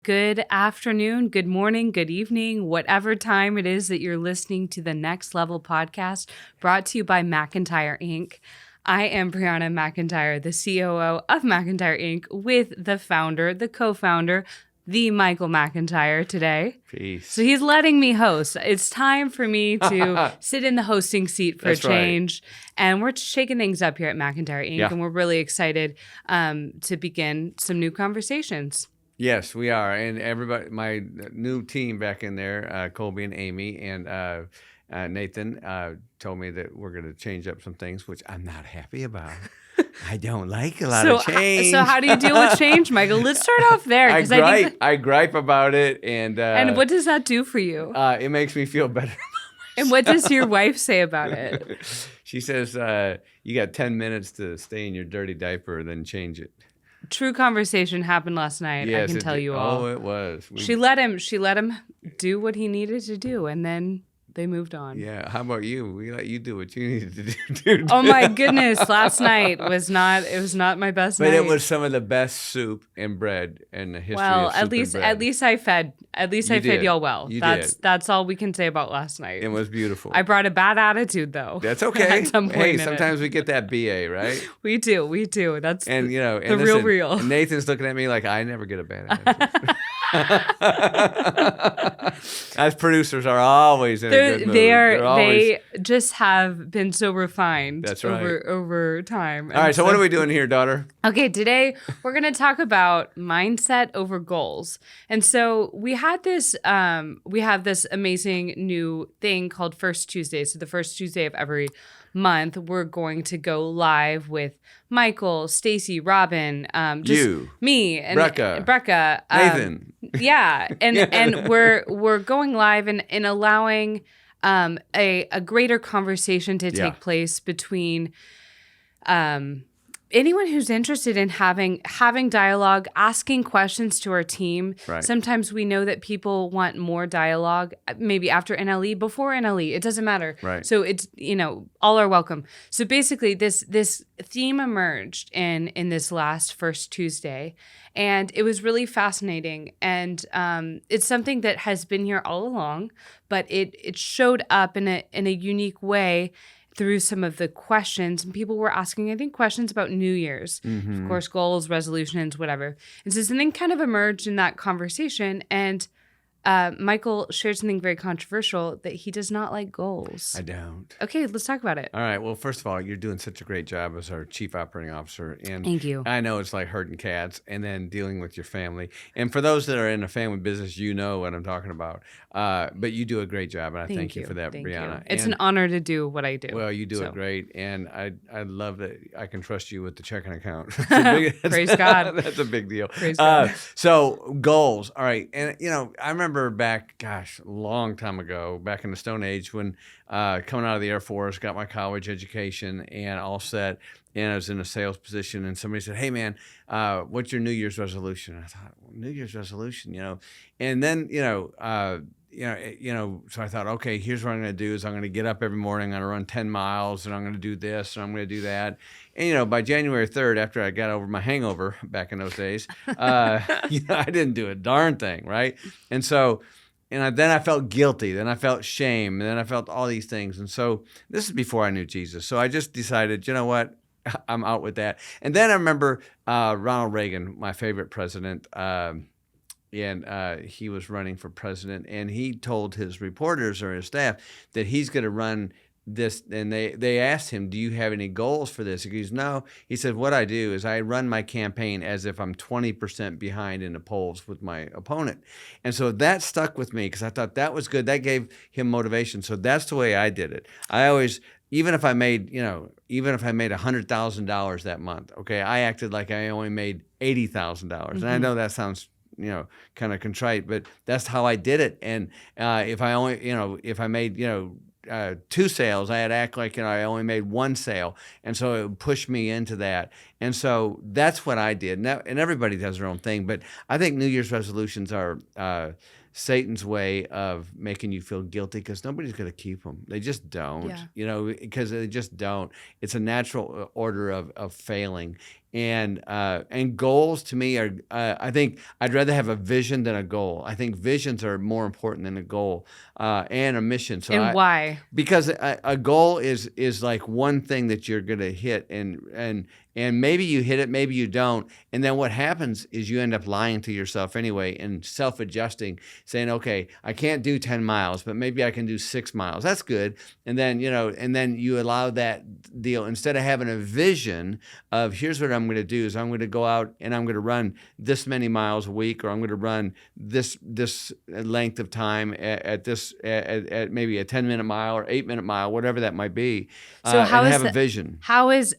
Good afternoon, good morning, good evening, whatever time it is that you're listening to the Next Level podcast brought to you by McIntyre Inc. I am Brianna McIntyre, the COO of McIntyre Inc. with the founder, the co-founder, the Michael McIntyre today. Peace. So he's letting me host. It's time for me to sit in the hosting seat for a change. Right. And we're shaking things up here at McIntyre Inc. And we're really excited to begin some new conversations. Yes, we are. And everybody, my new team back in there, Colby and Amy and Nathan, told me that we're going to change up some things, which I'm not happy about. I don't like a lot of change. So how do you deal with change, Michael? Let's start off there. I gripe about it. And what does that do for you? It makes me feel better. And what does your wife say about it? She says, you got 10 minutes to stay in your dirty diaper, then change it. True conversation happened last night. Yes, I can tell you all. Oh, it was. She let him do what he needed to do, and then they moved on. Yeah. How about you? We let you do what you needed to do. Oh my goodness! Last night was not my best night. But it was some of the best soup and bread in the history of soup at least I fed y'all well. That's all we can say about last night. It was beautiful. I brought a bad attitude though. That's okay. Sometimes we get that BA, right? We do. That's and the real. And Nathan's looking at me like I never get a bad attitude. As producers are always in a good mood. They just have been so refined. That's right. over time. All right, so what are we doing here, daughter? Okay, today we're going to talk about mindset over goals. And so we have this amazing new thing called First Tuesday. So the first Tuesday of every month, we're going to go live with Michael, Stacy, Robin, me, and Brecca, Nathan. Yeah, and we're going live and allowing a greater conversation to take place between anyone who's interested in having dialogue, asking questions to our team. Right. Sometimes we know that people want more dialogue, maybe after NLE, before NLE. It doesn't matter. Right. So it's, all are welcome. So basically this theme emerged in this last First Tuesday, and it was really fascinating. And it's something that has been here all along, but it showed up in a unique way through some of the questions, and people were asking, I think, questions about New Year's, of course, goals, resolutions, whatever. And so something kind of emerged in that conversation, and Michael shared something very controversial, that he does not like goals. I don't. Okay, let's talk about it. All right. Well, first of all, you're doing such a great job as our chief operating officer. And thank you. I know it's like herding cats and then dealing with your family. And for those that are in a family business, you know what I'm talking about. But you do a great job, and I thank you for that, Brianna. It's an honor to do what I do. Well, you do it great, and I love that I can trust you with the checking account. Praise God. That's a big deal. Praise God. So goals. All right. And, I remember back, a long time ago, back in the Stone Age when coming out of the Air Force, got my college education and all set, and I was in a sales position, and somebody said, hey, man, what's your New Year's resolution? And I thought, well, New Year's resolution, and then, so I thought, okay, here's what I'm going to do is I'm going to get up every morning, I'm going to run 10 miles, and I'm going to do this, and I'm going to do that. And, by January 3rd, after I got over my hangover back in those days, I didn't do a darn thing, right? And so, then I felt guilty, then I felt shame, and then I felt all these things. And so this is before I knew Jesus. So I just decided, you know what? I'm out with that. And then I remember Ronald Reagan, my favorite president, and he was running for president, and he told his reporters or his staff that he's going to run this, and they asked him, do you have any goals for this? He goes, no. He said, what I do is I run my campaign as if I'm 20% behind in the polls with my opponent. And so that stuck with me because I thought that was good. That gave him motivation. So that's the way I did it. I always, even if I made $100,000 that month, okay, I acted like I only made $80,000. And I know that sounds kind of contrite, but that's how I did it. And if I made 2 sales, I had to act like I only made 1 sale, and so it would push me into that. And so that's what I did. And everybody does their own thing, but I think New Year's resolutions are Satan's way of making you feel guilty because nobody's going to keep them. They just don't, Yeah. because they just don't. It's a natural order of failing. And goals to me are, I think I'd rather have a vision than a goal. I think visions are more important than a goal and a mission. So And why? because a goal is like one thing that you're going to hit, and maybe you hit it, maybe you don't. And then what happens is you end up lying to yourself anyway and self-adjusting, saying, okay, I can't do 10 miles, but maybe I can do 6 miles. That's good. And then, and then you allow that deal, instead of having a vision of here's what I'm going to do is I'm going to go out and I'm going to run this many miles a week, or I'm going to run this length of time at maybe a 10-minute mile or 8-minute mile, whatever that might be. So how and is have a that, vision.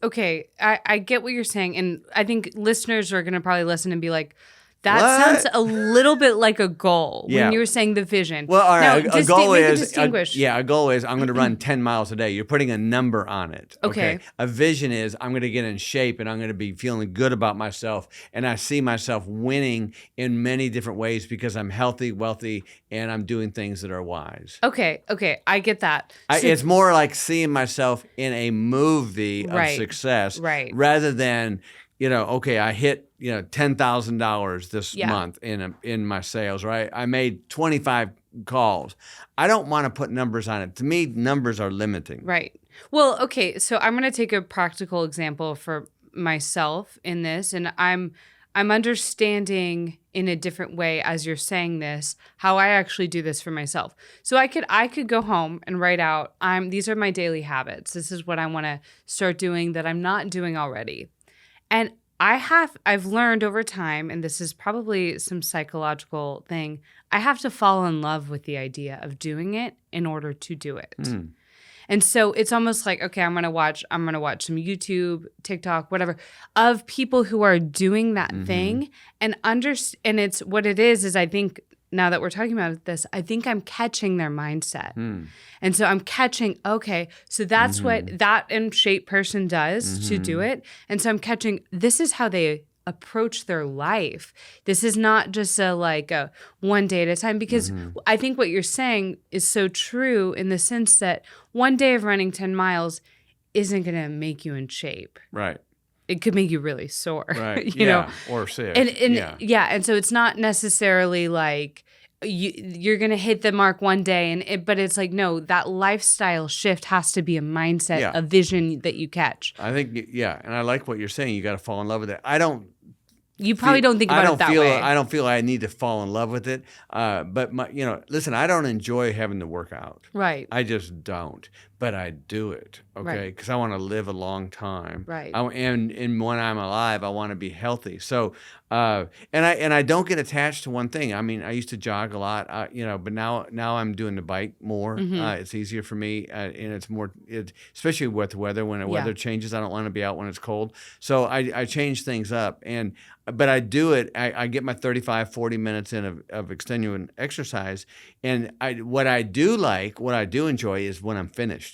Okay, I get what you're saying, and I think listeners are going to probably listen and be like, that What? sounds a little bit like a goal Yeah. when you were saying the vision. Well, all right. Now, A goal is distinguish. a goal is I'm going to run 10 miles a day. You're putting a number on it. Okay. A vision is I'm going to get in shape and I'm going to be feeling good about myself, and I see myself winning in many different ways because I'm healthy, wealthy, and I'm doing things that are wise. Okay, I get that. It's more like seeing myself in a movie of success, rather than, okay, I hit $10,000 this month in my sales, right? I made 25 calls. I don't want to put numbers on it. To me, numbers are limiting. Right. Well, okay, so I'm going to take a practical example for myself in this, and I'm understanding in a different way as you're saying this how I actually do this for myself. So I could go home and write out these are my daily habits. This is what I want to start doing that I'm not doing already. And I've learned over time, and this is probably some psychological thing, I have to fall in love with the idea of doing it in order to do it. And so it's almost like, okay, I'm gonna watch some YouTube, TikTok, whatever, of people who are doing that thing, and it's what it is I think now that we're talking about this, I think I'm catching their mindset. And so I'm catching, okay, so that's what that in shape person does to do it. And so I'm catching, this is how they approach their life. This is not just a one day at a time, because I think what you're saying is so true in the sense that one day of running 10 miles isn't going to make you in shape. Right. It could make you really sore. Right. Or sick. And so it's not necessarily like you're going to hit the mark one day, but it's like, no, that lifestyle shift has to be a mindset, a vision that you catch. I think, and I like what you're saying. You got to fall in love with it. You probably don't think about it that way. I don't feel I need to fall in love with it. But listen, I don't enjoy having to work out. Right. I just don't. But I do it, okay? Because I want to live a long time. Right. And when I'm alive, I want to be healthy. So, and I don't get attached to one thing. I mean, I used to jog a lot, but now I'm doing the bike more. It's easier for me, and it's more, especially with the weather. When the weather changes, I don't want to be out when it's cold. So I change things up, but I do it. I get my 35, 40 minutes in of extenuating exercise, and what I do enjoy is when I'm finished.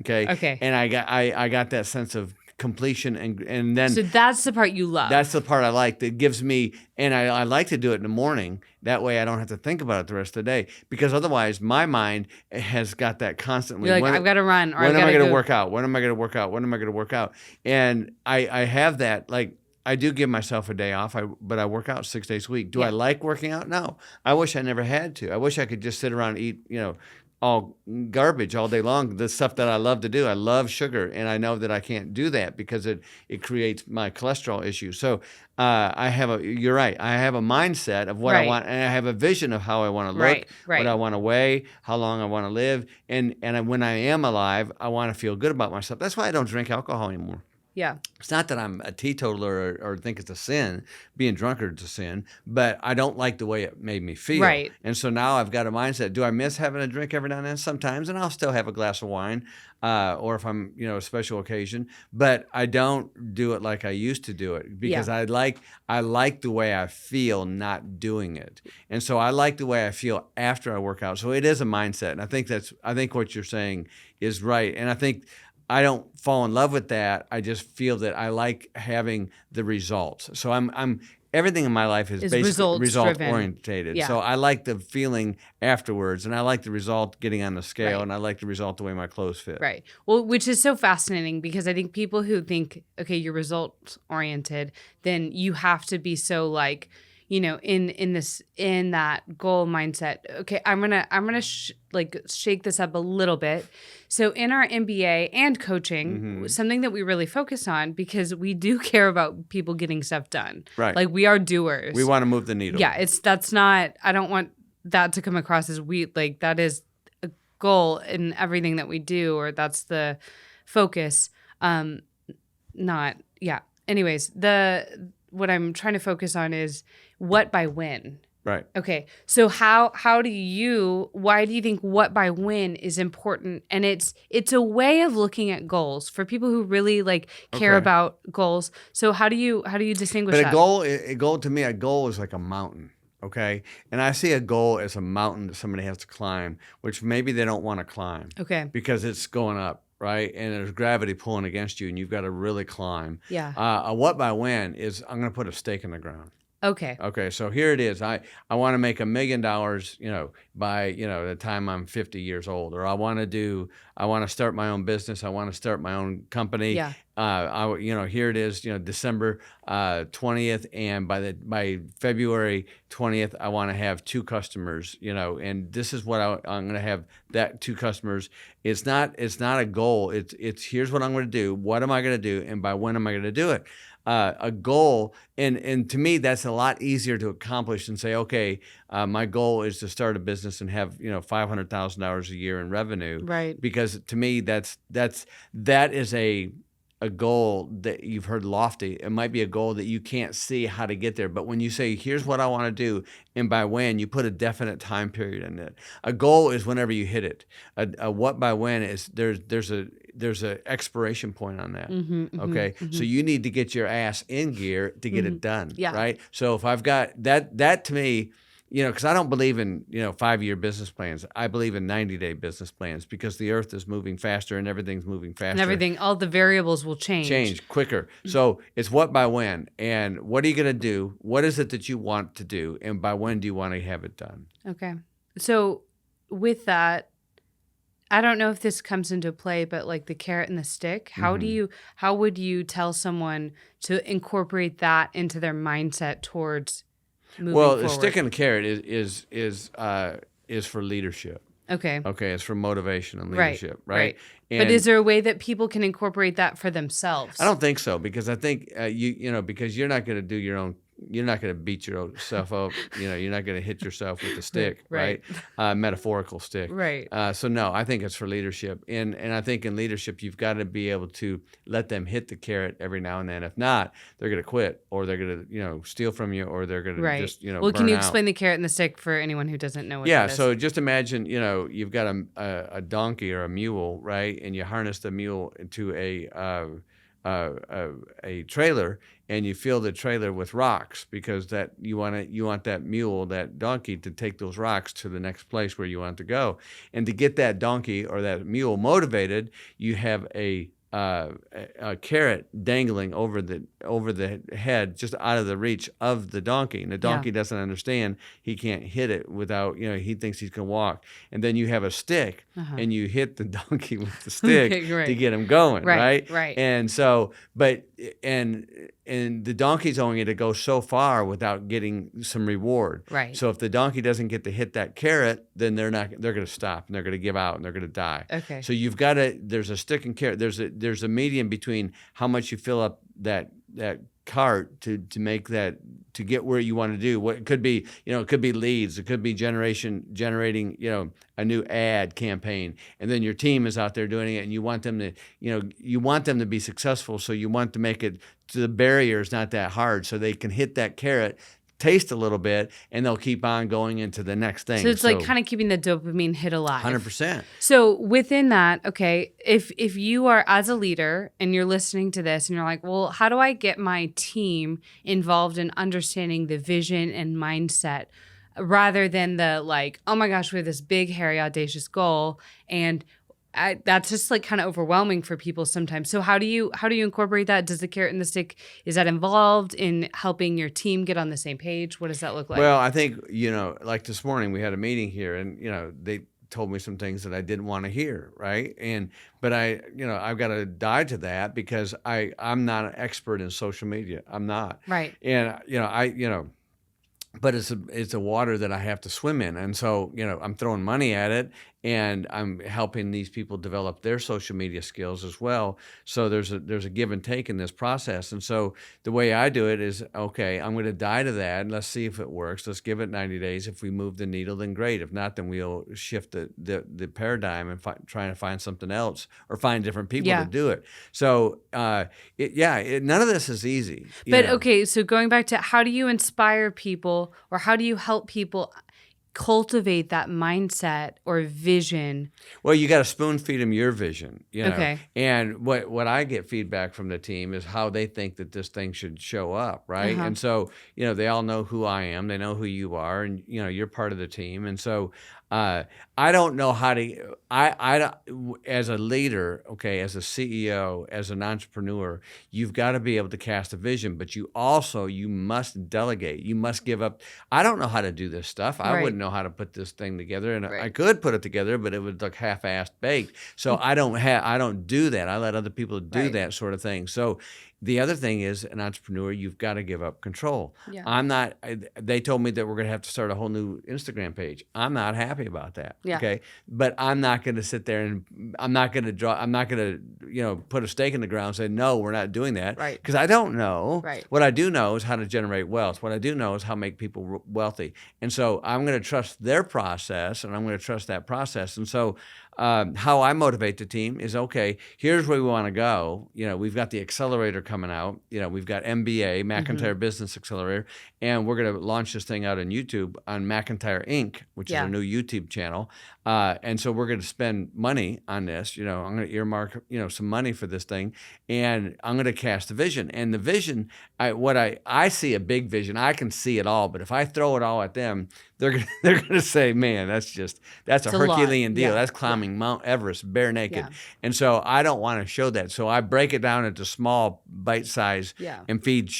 Okay. And I got that sense of completion, and then so that's the part you love. That's the part I like. That gives me, and I like to do it in the morning. That way I don't have to think about it the rest of the day, because otherwise my mind has got that constantly. You're like, I've got to run. Or when am I going to work out? When am I going to work out? When am I going to work out? And I have that, like, I do give myself a day off, but I work out 6 days a week. Do I like working out? No. I wish I never had to. I wish I could just sit around and eat, all garbage all day long, the stuff that I love to do. I love sugar, and I know that I can't do that because it creates my cholesterol issue. So you're right. I have a mindset of what I want, and I have a vision of how I want to look, what I want to weigh, how long I want to live. And when I am alive, I want to feel good about myself. That's why I don't drink alcohol anymore. Yeah. It's not that I'm a teetotaler or think it's a sin. Being drunkard's a sin, but I don't like the way it made me feel. Right. And so now I've got a mindset. Do I miss having a drink every now and then? Sometimes, and I'll still have a glass of wine, or if I'm, a special occasion. But I don't do it like I used to do it, because I like the way I feel not doing it. And so I like the way I feel after I work out. So it is a mindset. And I think what you're saying is right. And I think I don't fall in love with that. I just feel that I like having the results. So I'm everything in my life is basically result results-driven. orientated. Yeah. So I like the feeling afterwards, and I like the result getting on the scale, Right. and I like the result the way my clothes fit. Right. Well, which is so fascinating because I think people who think, okay, you're results oriented, then you have to be so like, you know, in that goal mindset. Okay, I'm gonna shake this up a little bit. So in our MBA and coaching, something that we really focus on, because we do care about people getting stuff done. Right. Like, we are doers. We want to move the needle. Yeah, that's not. I don't want that to come across as that is a goal in everything that we do, or that's the focus. Anyways, what I'm trying to focus on is what by when. Right. Okay. So why do you think what by when is important? And it's a way of looking at goals for people who really care about goals. So how do you distinguish that? A goal to me, a goal is like a mountain. Okay. And I see a goal as a mountain that somebody has to climb, which maybe they don't want to climb. Okay. Because it's going up. Right. And there's gravity pulling against you, and you've got to really climb. Yeah. A what by when is I'm going to put a stake in the ground. Okay. Okay. So here it is. I want to make $1 million, by, the time I'm 50 years old, or I want to start my own business. I want to start my own company. Yeah. Here it is, December 20th. And by February 20th, I want to have 2 customers, and this is what I'm going to have, that 2 customers. It's not a goal. It's here's what I'm going to do. What am I going to do? And by when am I going to do it? A goal, and to me, that's a lot easier to accomplish than say, okay, my goal is to start a business and have $500,000 a year in revenue. Right. Because to me, that is a goal that you've heard lofty. It might be a goal that you can't see how to get there. But when you say, here's what I want to do, and by when, you put a definite time period in it. A goal is whenever you hit it. A what by when is there's a expiration point on that. Okay. So you need to get your ass in gear to get it done. Yeah. Right. So if I've got that to me, because I don't believe in 5-year business plans. I believe in 90-day business plans, because the earth is moving faster and everything's moving faster. And all the variables will change quicker. So it's what by when, and what are you going to do? What is it that you want to do, and by when do you want to have it done? Okay. So with that, I don't know if this comes into play, but like the carrot and the stick, how would you tell someone to incorporate that into their mindset towards moving forward? The stick and the carrot is for leadership. Okay. Okay, it's for motivation and leadership, right? But is there a way that people can incorporate that for themselves? I don't think so, because I think because you're not going to do your own. You're not going to beat yourself up. You're not going to hit yourself with the stick, right? Metaphorical stick. Right. So no, I think it's for leadership. And I think in leadership, you've got to be able to let them hit the carrot every now and then. If not, they're going to quit, or they're going to, steal from you, or they're going to just, Well, can you burn explain out. the carrot and the stick for anyone who doesn't know what that is? So just imagine, you've got a donkey or a mule, right? And you harness the mule to a trailer, and you fill the trailer with rocks, because that you want that mule, that donkey, to take those rocks to the next place where you want to go. And to get that donkey or that mule motivated, you have a carrot dangling over the head, just out of the reach of the donkey. And the donkey doesn't understand he can't hit it without, he thinks he's going to walk. And then you have a stick, and you hit the donkey with the stick to get him going, right? Right. And so, and the donkey's only going to go so far without getting some reward. Right. So if the donkey doesn't get to hit that carrot, then they're going to stop, and they're going to give out, and they're going to die. Okay. So there's a stick and carrot. There's a medium between how much you fill up that cart to make that, to get where you want to do. What it could be, it could be leads, it could be generating, a new ad campaign, and then your team is out there doing it, and you want them to be successful. So you want to make it to the barriers not that hard, so they can hit that carrot, taste a little bit, and they'll keep on going into the next thing. So it's like kind of keeping the dopamine hit alive. 100%. So within that, okay, if you are as a leader and you're listening to this and you're like, well, how do I get my team involved in understanding the vision and mindset, rather than the like, oh my gosh, we have this big, hairy, audacious goal, and that's just like kind of overwhelming for people sometimes. So how do you incorporate that? Does the carrot and the stick, is that involved in helping your team get on the same page? What does that look like? Well, I think, like this morning we had a meeting here, and, they told me some things that I didn't want to hear, right? But I've got to die to that because I'm not an expert in social media. I'm not. Right. And, but it's a water that I have to swim in. And so, I'm throwing money at it, and I'm helping these people develop their social media skills as well. So there's a give and take in this process. And so the way I do it is, okay, I'm going to die to that, and let's see if it works. Let's give it 90 days. If we move the needle, then great. If not, then we'll shift the paradigm and try to find something else or find different people to do it. So, none of this is easy. But okay, so going back to how do you inspire people, or how do you help people cultivate that mindset or vision? Well, you got to spoon feed them your vision, Okay. And what I get feedback from the team is how they think that this thing should show up, right? And so, they all know who I am, they know who you are, and you're part of the team. And so I don't know how to. As a leader, okay, as a CEO, as an entrepreneur, you've got to be able to cast a vision, but you must delegate. You must give up. I don't know how to do this stuff. I wouldn't know how to put this thing together, and I could put it together, but it would look half-assed baked. So I don't do that. I let other people do that sort of thing. So the other thing is, an entrepreneur, you've got to give up control. Yeah. They told me that we're going to have to start a whole new Instagram page. I'm not happy about that. Yeah. Okay. But I'm not going to sit there and I'm not going to put a stake in the ground and say, no, we're not doing that. Right. Because I don't know. Right. What I do know is how to generate wealth. What I do know is how to make people wealthy. And so I'm going to trust their process, and I'm going to trust that process. And so how I motivate the team is, okay, here's where we want to go. We've got the accelerator coming out. We've got MBA, McIntyre Business Accelerator, and we're going to launch this thing out on YouTube on McIntyre Inc., which is our new YouTube channel. And so we're going to spend money on this. I'm going to earmark, some money for this thing, and I'm going to cast a vision. And the vision, I see a big vision. I can see it all, but if I throw it all at them, they're gonna say, man, that's a Herculean deal. That's climbing Mount Everest bare naked. Yeah. And so I don't want to show that. So I break it down into small bite size and feed.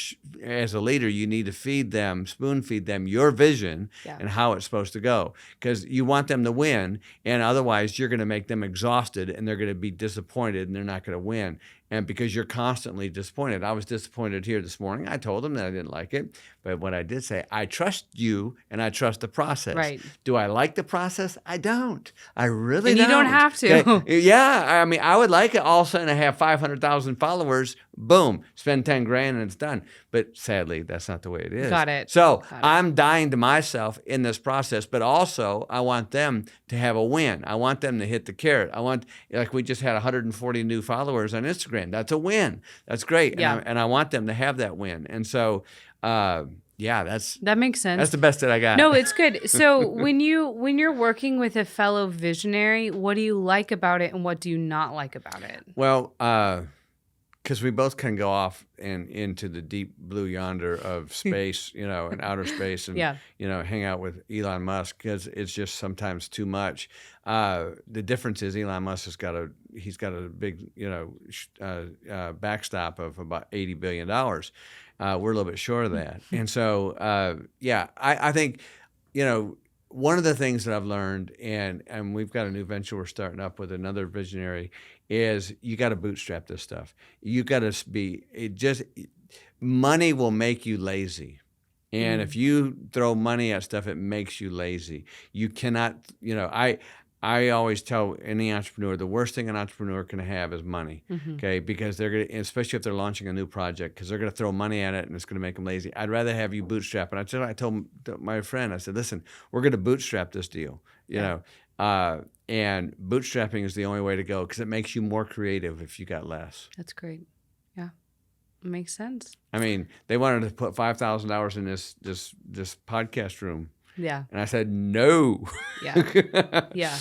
As a leader, you need to spoon feed them your vision and how it's supposed to go, because you want them to win, and otherwise you're going to make them exhausted, and they're going to be disappointed, and they're not going to win. And because you're constantly disappointed. I was disappointed here this morning. I told them that I didn't like it. But what I did say, I trust you and I trust the process. Right. Do I like the process? I don't. I really don't. And you don't have to. Okay? Yeah. I mean, I would like it all of a sudden to have 500,000 followers. Boom. Spend 10 grand and it's done. But sadly, that's not the way it is. Got it. So I'm dying to myself in this process, but also I want them to have a win. I want them to hit the carrot. Like we just had 140 new followers on Instagram. That's a win. That's great. Yeah. And I want them to have that win. And so, that makes sense. That's the best that I got. No, it's good. So when you're working with a fellow visionary, what do you like about it and what do you not like about it? Well, because we both can go off and into the deep blue yonder of space, and outer space, and hang out with Elon Musk, because it's just sometimes too much. The difference is Elon Musk has got a big backstop of about $80 billion. We're a little bit short of that, and so I think one of the things that I've learned, and we've got a new venture we're starting up with another visionary, is you got to bootstrap this stuff. You got to money will make you lazy. And if you throw money at stuff, it makes you lazy. You cannot, I always tell any entrepreneur, the worst thing an entrepreneur can have is money, okay? Because they're going to, especially if they're launching a new project, because they're going to throw money at it and it's going to make them lazy. I'd rather have you bootstrap. And I told my friend, I said, listen, we're going to bootstrap this deal, and bootstrapping is the only way to go, because it makes you more creative if you got less. That's great. Yeah, it makes sense. I mean, they wanted to put $5,000 in this podcast room. Yeah. And I said, no. Yeah. Yeah.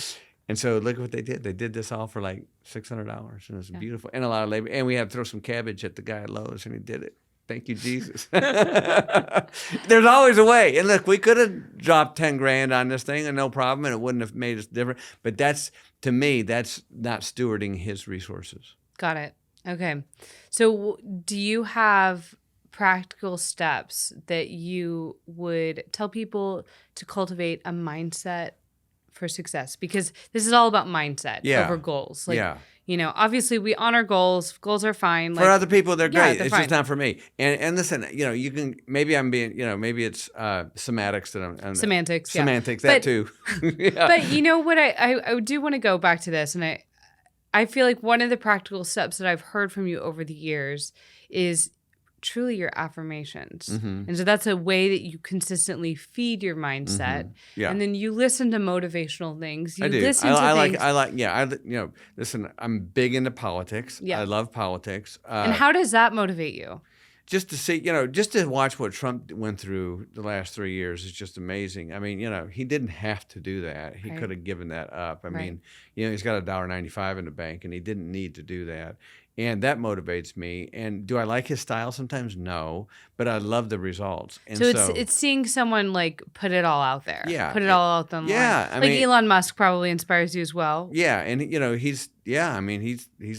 And so look what they did. They did this all for like $600, and it's beautiful, and a lot of labor. And we had to throw some cabbage at the guy at Lowe's, and he did it. Thank you, Jesus. There's always a way. And look, we could have dropped 10 grand on this thing and no problem, and it wouldn't have made us different. But to me, that's not stewarding his resources. Got it. Okay. So do you have practical steps that you would tell people to cultivate a mindset for success? Because this is all about mindset over goals. Obviously we honor goals. Goals are fine. For other people, they're great. They're it's fine. just not for me. And listen, you can, maybe I'm being, maybe it's semantics that I'm. Semantics, Semantics, that too. But you know what? I do want to go back to this. And I feel like one of the practical steps that I've heard from you over the years is truly your affirmations. Mm-hmm. And so that's a way that you consistently feed your mindset. Mm-hmm. Yeah. And then you listen to motivational things. You I do. listen to things. Listen, I'm big into politics. Yeah. I love politics. And how does that motivate you? Just to see, just to watch what Trump went through the last 3 years is just amazing. I mean, he didn't have to do that. He could have given that up. I mean, he's got $1.95 in the bank, and he didn't need to do that. And that motivates me. And do I like his style sometimes? No, but I love the results. And so it's seeing someone like put it all out there. Yeah. Put it all out on the line. I mean, Elon Musk probably inspires you as well. Yeah, and he's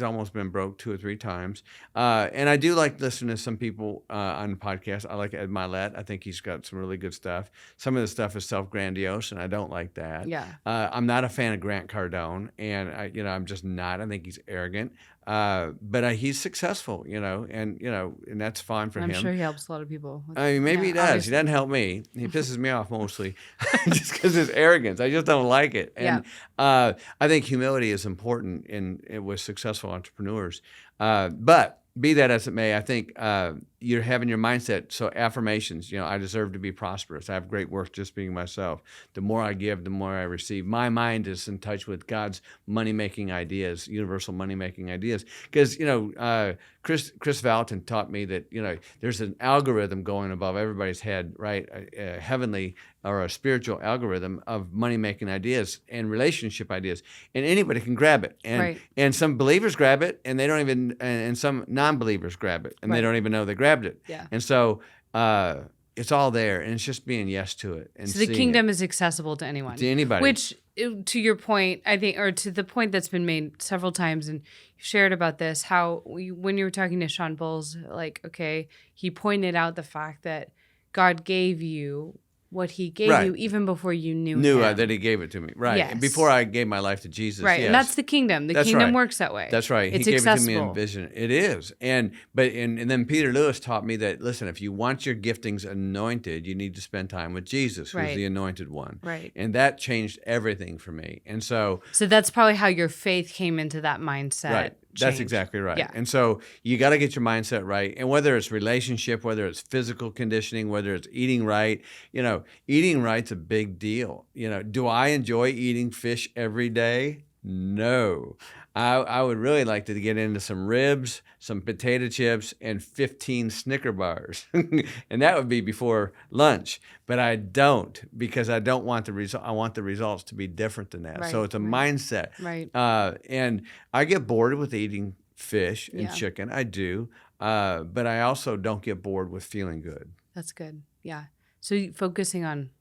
almost been broke 2 or 3 times. And I do like listening to some people on the podcast. I like Ed Milet. I think he's got some really good stuff. Some of the stuff is self-grandiose, and I don't like that. Yeah. I'm not a fan of Grant Cardone, and I'm just not. I think he's arrogant. But he's successful, and that's fine for him. I'm sure he helps a lot of people. I mean, maybe he does. Obviously. He doesn't help me. He pisses me off mostly just because his arrogance. I just don't like it. And I think humility is important with successful entrepreneurs. But be that as it may, I think you're having your mindset. So affirmations, I deserve to be prosperous. I have great worth just being myself. The more I give, the more I receive. My mind is in touch with God's money-making ideas, universal money-making ideas. Because, Chris Valentin taught me that, there's an algorithm going above everybody's head, right? A heavenly or a spiritual algorithm of money-making ideas and relationship ideas. And anybody can grab it. And some believers grab it, and they don't even, and some non-believers grab it, and they don't even know they grabbed it. Yeah. And so it's all there, and it's just being yes to it. And so the kingdom is accessible to anyone. To anybody. Which, to your point, I think, or to the point that's been made several times, and you shared about this, how when you were talking to Sean Bowles, he pointed out the fact that God gave you what he gave you even before you knew him. That he gave it to me. Right. Yes. And before I gave my life to Jesus. Right. Yes. And that's the kingdom. The kingdom works that way. That's right. It's he gave accessible. it to me in vision. It is. And then Peter Lewis taught me that, listen, if you want your giftings anointed, you need to spend time with Jesus, who's the anointed one. Right. And that changed everything for me. And so that's probably how your faith came into that mindset. Right. That's exactly right. Yeah. And so you got to get your mindset right. And whether it's relationship, whether it's physical conditioning, whether it's eating right, eating right's a big deal. Do I enjoy eating fish every day? No. I would really like to get into some ribs, some potato chips, and 15 Snicker bars. And that would be before lunch. But I don't, because I don't want the result. I want the results to be different than that. So it's a mindset. Right. And I get bored with eating fish and chicken. I do. But I also don't get bored with feeling good. That's good. Yeah. So focusing on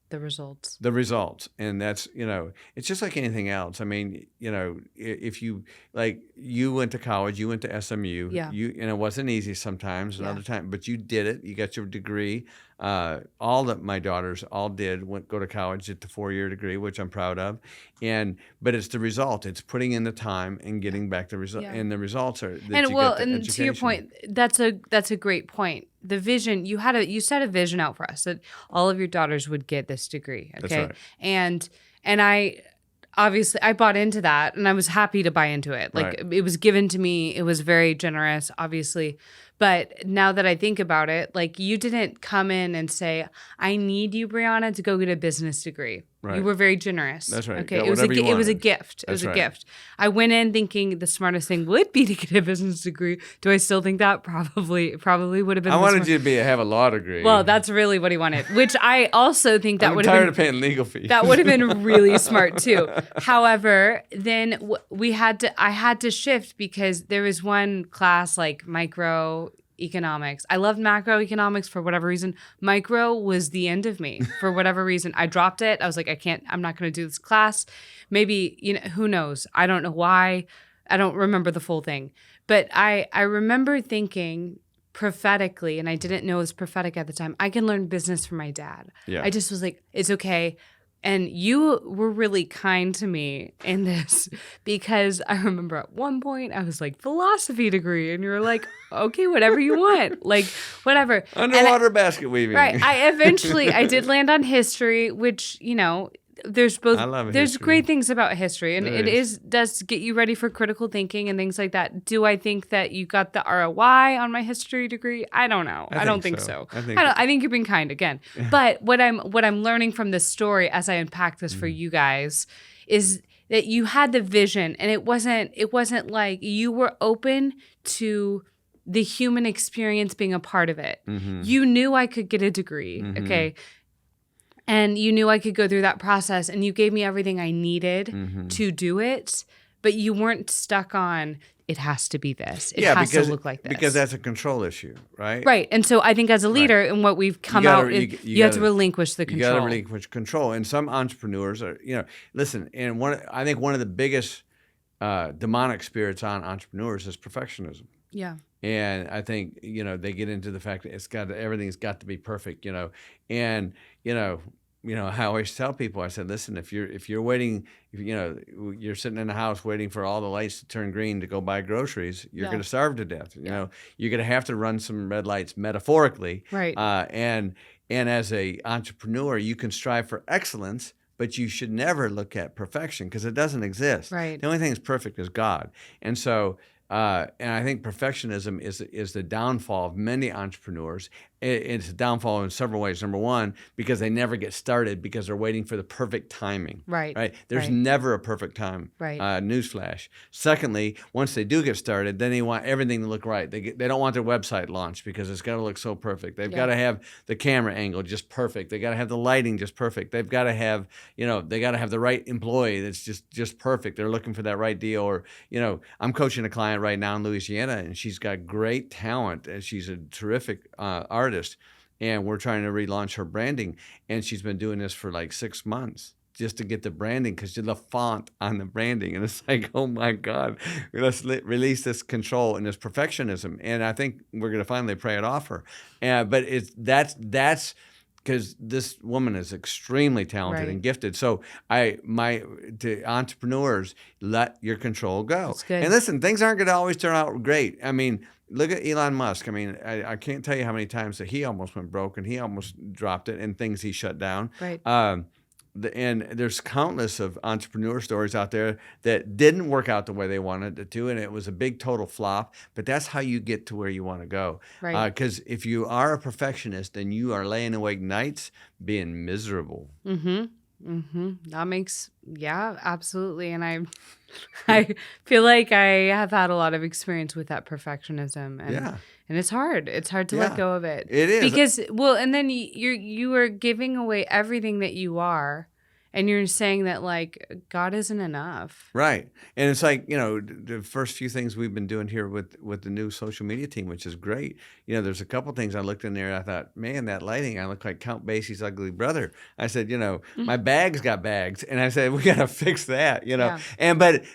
the results. The results. And that's, it's just like anything else. I mean, if you, like, you went to college, you went to SMU. Yeah. And it wasn't easy sometimes, another time, but you did it. You got your degree. All of my daughters all did go to college, get the 4-year degree, which I'm proud of. But it's the result. It's putting in the time and getting back the result. Yeah. And the results are and to your point, that's a great point. The vision, you set a vision out for us that all of your daughters would get this degree. Okay. That's right. And I bought into that, and I was happy to buy into it. Like, it was given to me. It was very generous, obviously. But now that I think about it, like, you didn't come in and say, I need you, Brianna, to go get a business degree. Right. You were very generous. That's right. Okay. It was a gift. It was a gift. I went in thinking the smartest thing would be to get a business degree. Do I still think that? Probably would have been. I wanted you to have a law degree. Well, that's really what he wanted, which I also think that would have been. I'm tired of paying legal fees. That would have been really smart too. However, then I had to shift because there was one class like micro economics. I loved macroeconomics for whatever reason. Micro was the end of me for whatever reason. I dropped it. I was like, I'm not going to do this class. Maybe, who knows? I don't know why. I don't remember the full thing. But I remember thinking prophetically, and I didn't know it was prophetic at the time, I can learn business from my dad. Yeah. I just was like, it's okay. And you were really kind to me in this because I remember at one point I was like, philosophy degree. And you were like, okay, whatever you want. Like, whatever. Underwater basket weaving. Right. I did land on history, which, there's history. Great things about history, and does get you ready for critical thinking and things like that. Do I think that you got the ROI on my history degree? I don't know. I don't think so. I think you're being kind again. But what I'm learning from this story as I unpack this for you guys is that you had the vision, and it wasn't like you were open to the human experience being a part of it. Mm-hmm. You knew I could get a degree. Mm-hmm. Okay. And you knew I could go through that process, and you gave me everything I needed to do it, but you weren't stuck on, it has to be this. It has to look like this. Because that's a control issue, right? Right. And so I think as a leader, and what we've come out, you have to relinquish the control. You got to relinquish control. And some entrepreneurs are, listen, and I think one of the biggest demonic spirits on entrepreneurs is perfectionism. Yeah. And I think, they get into the fact that everything's got to be perfect, and, I always tell people, I said, listen, if you're waiting, you're sitting in the house waiting for all the lights to turn green to go buy groceries, you're going to starve to death. You're going to have to run some red lights metaphorically. Right. And as a entrepreneur, you can strive for excellence, but you should never look at perfection because it doesn't exist. Right. The only thing that's perfect is God. And so, and I think perfectionism is the downfall of many entrepreneurs. It's a downfall in several ways. Number one, because they never get started because they're waiting for the perfect timing. Right. There's never a perfect time. Right. Newsflash. Secondly, once they do get started, then they want everything to look right. They don't want their website launched because it's got to look so perfect. They've got to have the camera angle just perfect. They got to have the lighting just perfect. They've got to have, they got to have the right employee that's just perfect. They're looking for that right deal. Or, I'm coaching a client right now in Louisiana, and she's got great talent, and she's a terrific artist, and we're trying to relaunch her branding, and she's been doing this for like 6 months just to get the branding because the font on the branding, and it's like, oh my God, let's release this control and this perfectionism, and I think we're going to finally pray it off her. But that's because this woman is extremely talented and gifted. So to entrepreneurs, let your control go. That's good. And listen, things aren't going to always turn out great. I mean, look at Elon Musk. I mean, I can't tell you how many times that he almost went broke and he almost dropped it and things he shut down. Right. And there's countless of entrepreneur stories out there that didn't work out the way they wanted it to, and it was a big total flop. But that's how you get to where you want to go. Right. Because if you are a perfectionist, then you are laying awake nights being miserable. That makes, absolutely. And I feel like I have had a lot of experience with that perfectionism, and it's hard. It's hard to let go of it. It is because and then you are giving away everything that you are, and you're saying that like God isn't enough. Right. And it's like, the first few things we've been doing here with the new social media team, which is great. There's a couple things I looked in there and I thought, man, that lighting, I look like Count Basie's ugly brother. I said, my bag's got bags. And I said, we got to fix that, And but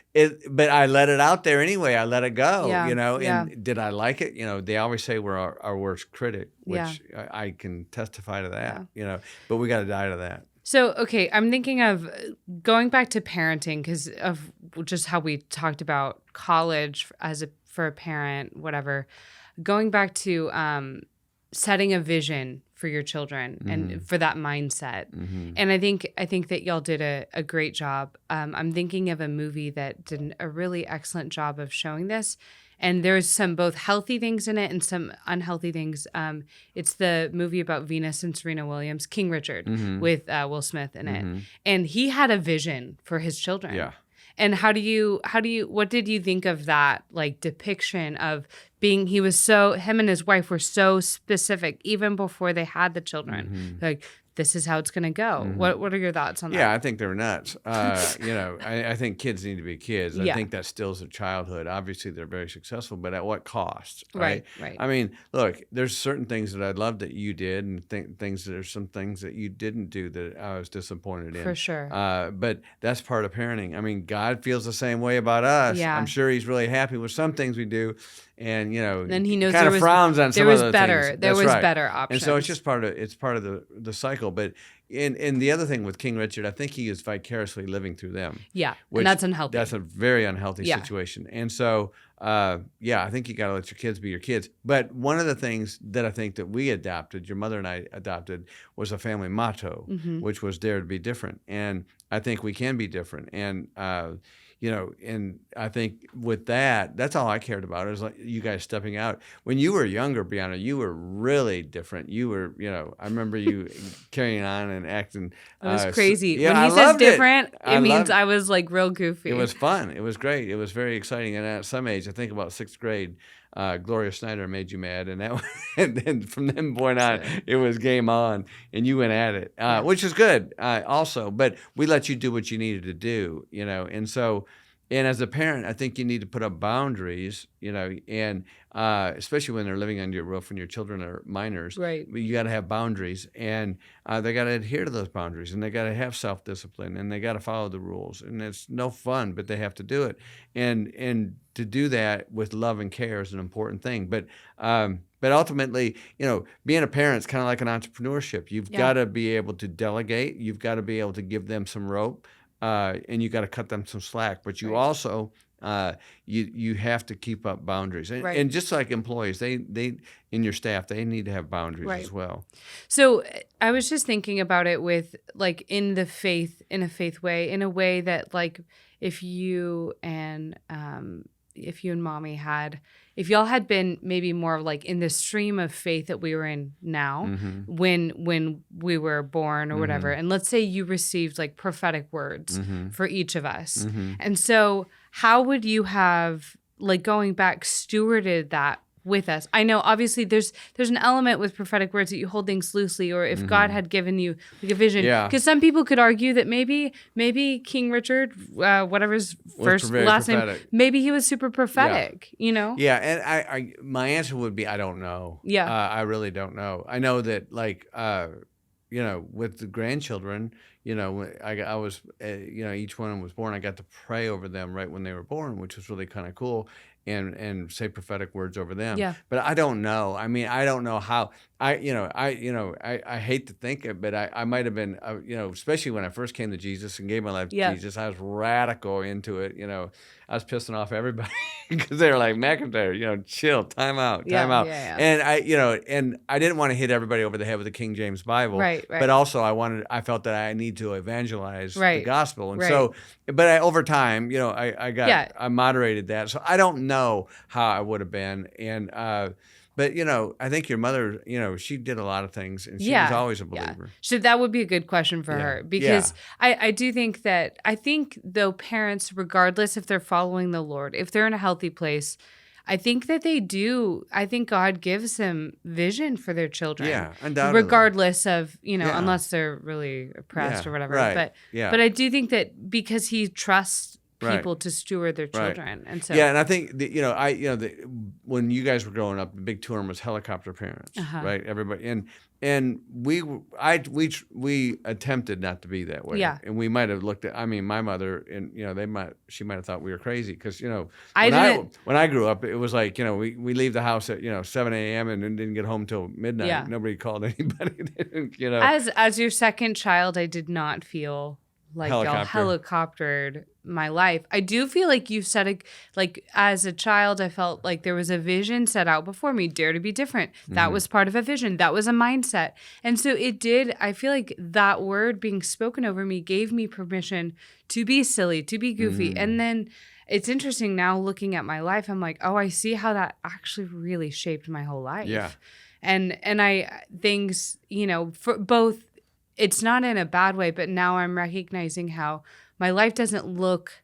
I let it out there anyway. I let it go, and did I like it? They always say we're our worst critic, which I can testify to that, but we got to die to that. So, okay, I'm thinking of going back to parenting because of just how we talked about college for a parent, whatever. Going back to setting a vision for your children and for that mindset. And I think that y'all did a great job. I'm thinking of a movie that did a really excellent job of showing this. And there's some both healthy things in it and some unhealthy things. It's the movie about Venus and Serena Williams, King Richard, with Will Smith in it. And he had a vision for his children. Yeah. And what did you think of that, like, depiction of him and his wife were so specific even before they had the children. Like, this is how it's going to go. What are your thoughts on that? Yeah, I think they're nuts. I think kids need to be kids. I Yeah. think that stills their childhood. Obviously, they're very successful, but at what cost? Right. Right. I mean, look, there's certain things that I love that you did, and there's some things that you didn't do that I was disappointed in. For sure. But that's part of parenting. I mean, God feels the same way about us. Yeah. I'm sure He's really happy with some things we do, and then He knows kind of frowns on some other things. There was better options. And so it's just part of the cycle. But in the other thing with King Richard, I think he is vicariously living through them. Yeah, and that's unhealthy. That's a very unhealthy situation. And so, I think you got to let your kids be your kids. But one of the things that I think that we adopted, your mother and I adopted, was a family motto, which was dare to be different. And I think we can be different. And and I think with that, that's all I cared about is like you guys stepping out. When you were younger, Brianna, you were really different. You were, I remember you carrying on and acting. It was crazy. When he says different, it means I was like real goofy. It was fun. It was great. It was very exciting. And at some age, I think about 6th grade, Gloria Snyder made you mad, and and then from that point on, it was game on, and you went at it, which is good also. But we let you do what you needed to do, and so. And as a parent, I think you need to put up boundaries, and especially when they're living under your roof and your children are minors. Right. You got to have boundaries, and they got to adhere to those boundaries, and they got to have self-discipline, and they got to follow the rules. And it's no fun, but they have to do it. And to do that with love and care is an important thing. But ultimately, being a parent is kind of like an entrepreneurship. You've got to be able to delegate. You've got to be able to give them some rope. And you got to cut them some slack, but you also you have to keep up boundaries, and just like employees, they in your staff, they need to have boundaries as well. So I was just thinking about it with like in a faith way, in a way that like if you and mommy if y'all had been maybe more like in the stream of faith that we were in now when we were born or whatever, and let's say you received like prophetic words for each of us. And so how would you have, like going back, stewarded that with us? I know obviously there's an element with prophetic words that you hold things loosely, or if God had given you like a vision, because some people could argue that maybe King Richard, whatever his last name, maybe he was super prophetic, Yeah, and I my answer would be I don't know. Yeah, I really don't know. I know that like with the grandchildren, I was each one was born, I got to pray over them right when they were born, which was really kind of cool. And say prophetic words over them. Yeah. But I don't know. I mean, I don't know how. I hate to think it, but I might have been, especially when I first came to Jesus and gave my life to Jesus, I was radical into it. I was pissing off everybody because they were like, McIntyre, chill, time out. Yeah. And and I didn't want to hit everybody over the head with the King James Bible. Right. But also I felt that I need to evangelize the gospel. And so, but over time, I moderated that. So I don't know how I would have been. And, but, I think your mother, she did a lot of things, and she was always a believer. So that would be a good question for her, because I do think that, though parents, regardless if they're following the Lord, if they're in a healthy place, I think that they do. I think God gives them vision for their children. Yeah, undoubtedly. Regardless of, unless they're really oppressed or whatever. Right. But I do think that because he trusts people to steward their children, and so and I think when you guys were growing up, the big term was helicopter parents, right? Everybody and we attempted not to be that way, and we might have looked at. I mean, my mother and she might have thought we were crazy because when I grew up, it was like we leave the house at 7 a.m. and then didn't get home till midnight. Yeah. Nobody called anybody. As your second child, I did not feel like y'all helicoptered my life. I do feel like you said as a child, I felt like there was a vision set out before me, dare to be different. That was part of a vision. That was a mindset. And so I feel like that word being spoken over me gave me permission to be silly, to be goofy. And then it's interesting now looking at my life, I'm like, oh, I see how that actually really shaped my whole life. Yeah. And things, for both, it's not in a bad way, but now I'm recognizing how my life doesn't look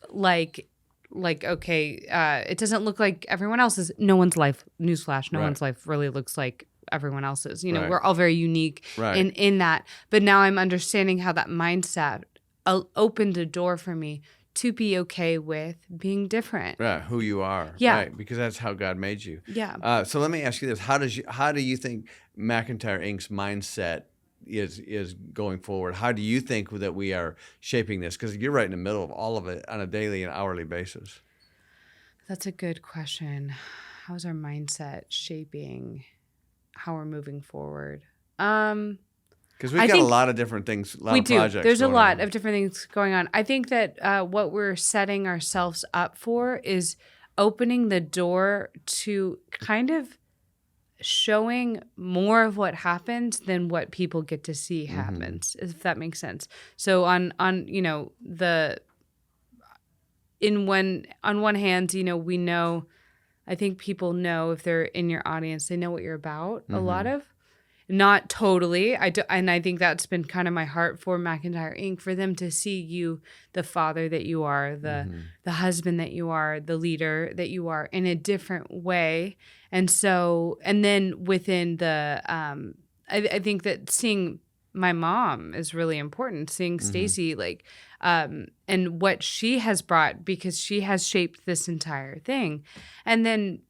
like like, okay, it doesn't look like everyone else's. No one's life, newsflash, no one's life really looks like everyone else's. You know, we're all very unique in that. But now I'm understanding how that mindset opened a door for me to be okay with being different. Right, who you are. Yeah. Right, because that's how God made you. Yeah. So let me ask you this: how do you think McIntyre Inc.'s mindset is going forward? How do you think that we are shaping this? Because you're right in the middle of all of it on a daily and hourly basis. That's a good question. How's our mindset shaping how we're moving forward? Because we've got a lot of different things, a lot of projects. There's a lot of different things going on. I think that what we're setting ourselves up for is opening the door to kind of showing more of what happens than what people get to see happens, if that makes sense. So on one hand, we know, I think people know if they're in your audience, they know what you're about. A lot of. Not totally. And I think that's been kind of my heart for McIntyre Inc. for them to see you, the father that you are, the husband that you are, the leader that you are, in a different way. And so, and then within the, I think that seeing my mom is really important. Seeing Stacy, and what she has brought, because she has shaped this entire thing, and then.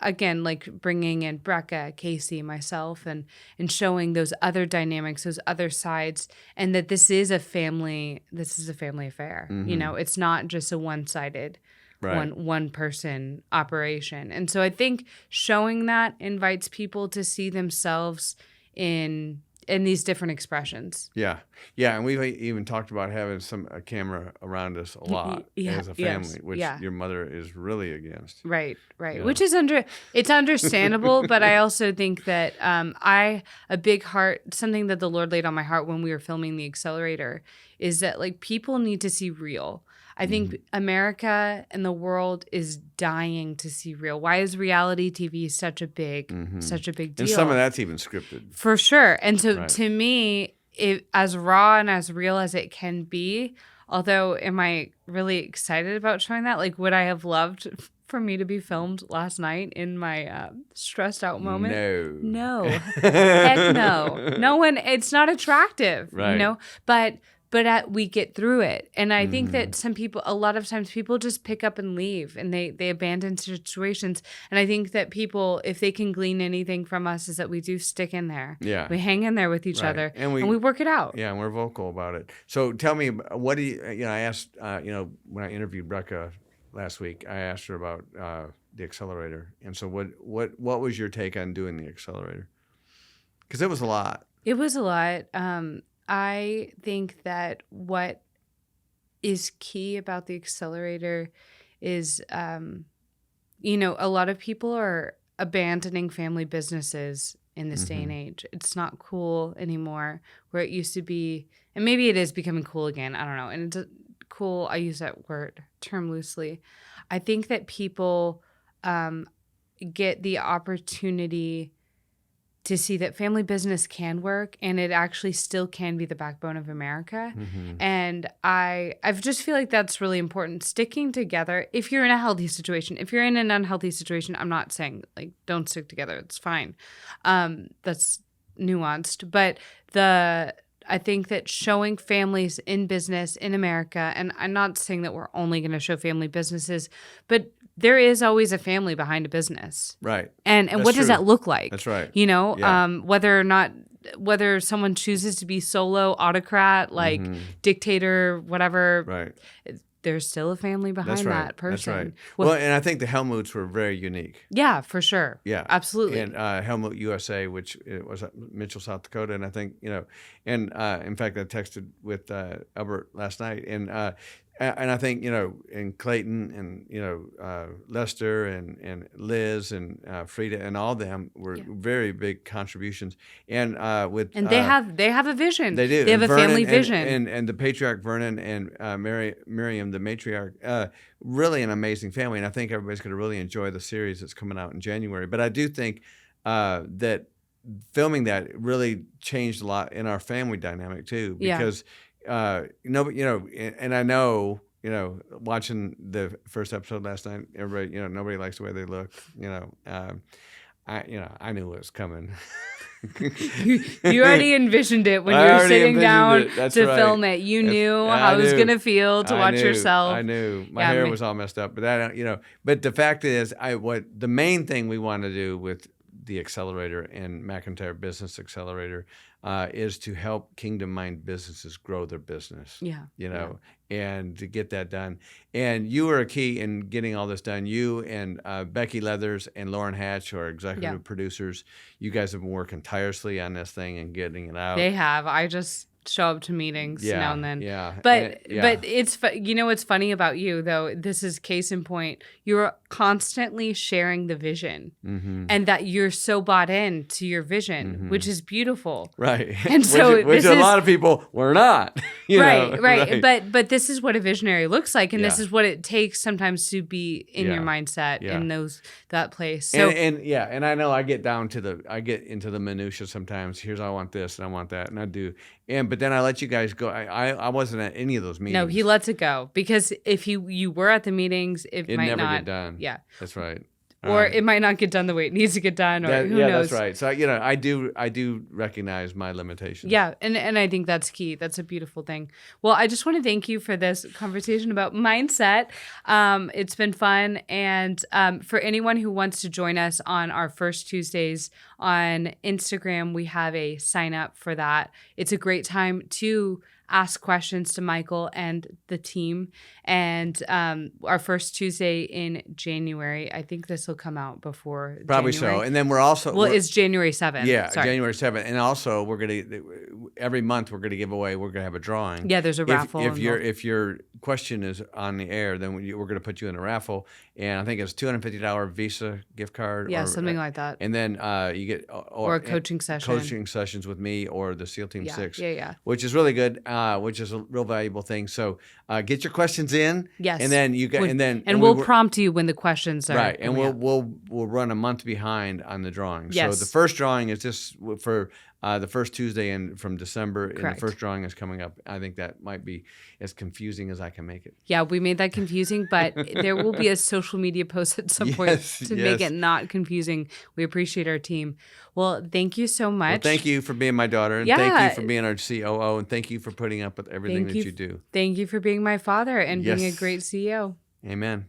Again, like bringing in Brecca, Casey, myself, and showing those other dynamics, those other sides, and that this is a family affair. It's not just a one-sided, one person operation. And so I think showing that invites people to see themselves in these different expressions. Yeah. And we've even talked about having a camera around us a lot as a family, which your mother is really against. Right. Which is it's understandable, but I also think that something that the Lord laid on my heart when we were filming The Accelerator is that people need to see real. I think America and the world is dying to see real. Why is reality TV such a big deal? And some of that's even scripted. For sure. And so to me, as raw and as real as it can be, although am I really excited about showing that? Would I have loved for me to be filmed last night in my stressed out moment? No. Heck no. No one, it's not attractive, But we get through it. And I think that a lot of times people just pick up and leave, and they abandon situations. And I think that people, if they can glean anything from us, is that we do stick in there. Yeah. We hang in there with each other, and we work it out. Yeah, and we're vocal about it. So tell me, what do you, I asked, when I interviewed Brecca last week, I asked her about The Accelerator. And so what was your take on doing The Accelerator? Because it was a lot. It was a lot. I think that what is key about The Accelerator is, a lot of people are abandoning family businesses in this day and age. It's not cool anymore where it used to be, and maybe it is becoming cool again. I don't know. And it's cool. I use that term loosely. I think that people get the opportunity to see that family business can work, and it actually still can be the backbone of America. And I just feel like that's really important. Sticking together, if you're in a healthy situation. If you're in an unhealthy situation, I'm not saying don't stick together. It's fine. That's nuanced. But I think that showing families in business in America, and I'm not saying that we're only going to show family businesses, but there is always a family behind a business. Right. And what does that look like? That's right. Whether someone chooses to be solo autocrat, dictator, whatever. Right. There's still a family behind that person. That's right. Well, and I think the Helmuts were very unique. Yeah, for sure. Yeah. Absolutely. And Helmut USA, which it was Mitchell, South Dakota. And I think, and in fact, I texted with Albert last night. And I think, in Clayton and, Lester and Liz and Frida and all of them were very big contributions. And they have a vision. They do. They have a family vision. And the patriarch Vernon and Miriam, the matriarch, really an amazing family. And I think everybody's going to really enjoy the series that's coming out in January. But I do think that filming that really changed a lot in our family dynamic too, because and I know watching the first episode last night, everybody, nobody likes the way they look. I knew it was coming. You already envisioned it when you were sitting down to film it. You knew how it was going to feel to watch yourself. I knew. My hair was all messed up. But but the fact is, the main thing we want to do with the Accelerator and McIntyre Business Accelerator is to help Kingdom Mind businesses grow their business. And to get that done. And you were a key in getting all this done. You and Becky Leathers and Lauren Hatch, who are executive producers, you guys have been working tirelessly on this thing and getting it out. They have. I just show up to meetings now and then. But it's what's funny about you though, this is case in point, you're constantly sharing the vision and that you're so bought in to your vision, which is beautiful. Right. And so which a lot of people were not. Right. But this is what a visionary looks like, and this is what it takes sometimes to be in your mindset in that place. So and I know I get into the minutia sometimes. Here's how I want this and I want that, and I do. But then I let you guys go. I wasn't at any of those meetings. No, he lets it go because if you were at the meetings, it might never not get done. Yeah, that's right. Or it might not get done the way it needs to get done, or who knows. That's right. So I do recognize my limitations. Yeah, and I think that's key. That's a beautiful thing. Well, I just want to thank you for this conversation about mindset. It's been fun, and for anyone who wants to join us on our first Tuesdays on Instagram, we have a sign up for that. It's a great time to ask questions to Michael and the team. And our first Tuesday in January, I think this will come out before Probably January. so. And then it's January 7th. Yeah, Sorry. January 7th. And also every month we're going to give away, we're going to have a drawing. Yeah, there's a raffle. If your question is on the air, then we're going to put you in a raffle. And I think it's $250 Visa gift card. Yeah, something like that. And then you get... Or a coaching session. Coaching sessions with me or the SEAL Team 6. Yeah. Which is really good, which is a real valuable thing. So get your questions in. Yes. And then you get... And we'll prompt you when the questions are... Right. And we'll run a month behind on the drawing. Yes. So the first drawing is just for... the first Tuesday from December, Correct. And the first drawing is coming up. I think that might be as confusing as I can make it. Yeah, we made that confusing, but there will be a social media post at some point to make it not confusing. We appreciate our team. Well, thank you so much. Well, thank you for being my daughter, and thank you for being our COO, and thank you for putting up with everything that you do. Thank you for being my father and being a great CEO. Amen.